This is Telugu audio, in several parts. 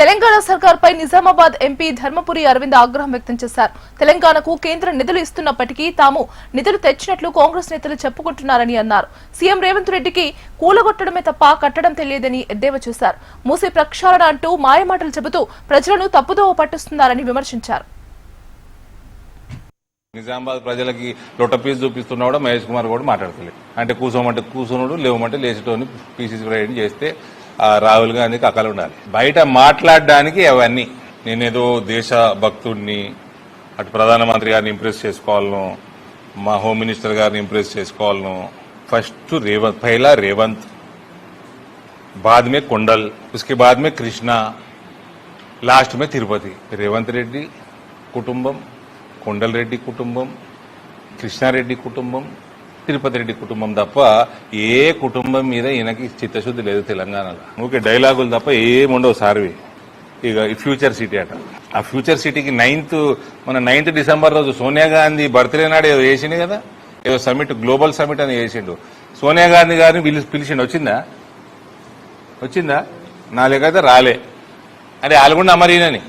తెలంగాణ సర్కార్పై నిజామాబాద్ ఎంపీ ధర్మపురి అరవింద్ ఆగ్రహం వ్యక్తం చేశారు. తెలంగాణకు కేంద్ర నిధులు ఇస్తున్నప్పటికీ తాము నిధులు తెచ్చినట్లు కాంగ్రెస్ నేతలు చెప్పుకుంటున్నారని అన్నారు. సీఎం రేవంత్ రెడ్డికి కూలగొట్టడమే తప్ప కట్టడం తెలియదని ఎద్దేవా చేశారు. మూసీ ప్రక్షాళన అంటూ మాయమాటలు చెబుతూ ప్రజలను తప్పుదోవ పట్టిస్తున్నారని విమర్శించారు. నిజామాబాద్ ప్రజలకి లొట్టపీసు చూపిస్తున్నా కూడా మహేష్ కుమార్ కూడా మాట్లాడతలేదు. అంటే కూసోమంటే కూసునుడు, లేవమంటే లేచేటోని పీసీసీ ప్రెసిడెంట్ చేస్తే రాహుల్ గాంధీకి అక్కలు ఉండాలి. బయట మాట్లాడడానికి అవన్నీ నేనేదో దేశ భక్తుడిని, అటు ప్రధానమంత్రి గారిని ఇంప్రెస్ చేసుకోవాలను, మా హోమ్ మినిస్టర్ గారిని ఇంప్రెస్ చేసుకోవాలను. ఫస్ట్ రేవంత్, పहला రేవంత్, बाद में కొండల్, उसके बाद में కృష్ణ, లాస్ట్ में తిరుపతి. రేవంత్ రెడ్డి కుటుంబం, కొండల్ రెడ్డి కుటుంబం, కృష్ణారెడ్డి కుటుంబం, తిరుపతి రెడ్డి కుటుంబం తప్ప ఏ కుటుంబం మీద ఈయనకి చిత్తశుద్ధి లేదు తెలంగాణలో. ఊకే డైలాగులు తప్ప ఏముండవు సార్వి. ఇక ఫ్యూచర్ సిటీ అట. ఆ ఫ్యూచర్ సిటీకి 9th డిసెంబర్ రోజు సోనియా గాంధీ బర్త్డే నాడు ఏదో చేసింది కదా, ఏదో సమిట్, గ్లోబల్ సమిట్ అని చేసిండు. సోనియా గాంధీ గారిని పిలిచిండు. వచ్చిందా? నా లేకైతే రాలే. అంటే ఆల్గొండ అమరీనని.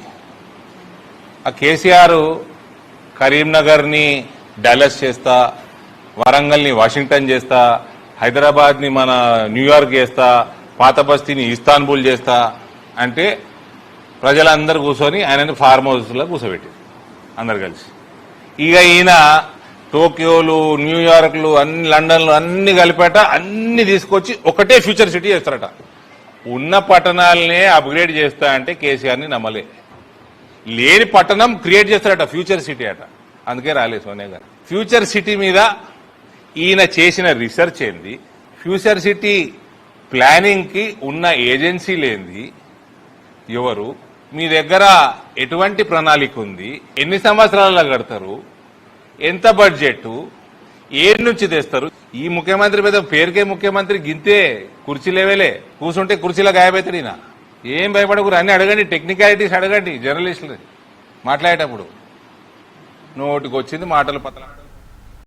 ఆ కేసీఆర్ కరీంనగర్ని డాలస్ చేస్తా, వరంగల్ని వాషింగ్టన్ చేస్తా, హైదరాబాద్ని మన న్యూయార్క్ చేస్తా, పాత బస్తీని ఇస్తాన్బుల్ చేస్తా అంటే ప్రజలందరూ కూర్చొని ఆయనని ఫార్మ్ హౌస్లో కూర్చోబెట్టారు అందరు కలిసి. ఇక ఈయన టోక్యోలు, న్యూయార్క్లు, అన్ని లండన్లు అన్ని కలిపేట అన్ని తీసుకొచ్చి ఒకటే ఫ్యూచర్ సిటీ చేస్తారట. ఉన్న పట్టణాలనే అప్గ్రేడ్ చేస్తా అంటే కేసీఆర్ని నమ్మలే. లేని పట్టణం క్రియేట్ చేస్తారట, ఫ్యూచర్ సిటీ అట. అందుకే రాలే సోనియా గారు. ఫ్యూచర్ సిటీ మీద ఈయన చేసిన రీసెర్చ్ ఏంది, ఫ్యూచర్ సిటీ ప్లానింగ్ కి ఉన్న ఏజెన్సీలు ఏంది, ఎవరు, మీ దగ్గర ఎటువంటి ప్రణాళిక ఉంది, ఎన్ని సంవత్సరాలలో కడతారు, ఎంత బడ్జెట్, ఏడు నుంచి తెస్తారు. ఈ ముఖ్యమంత్రి మీద పేరుకే ముఖ్యమంత్రి, గింతే కుర్చీ లేవేలే, కూర్చుంటే కుర్చీలో గాయపడతాడు ఈయన. ఏం భయపడకూడదు, అన్ని అడగండి, టెక్నికాలిటీస్ అడగండి జర్నలిస్టులు మాట్లాడేటప్పుడు. నోటికి వచ్చింది మాటలు పతలా.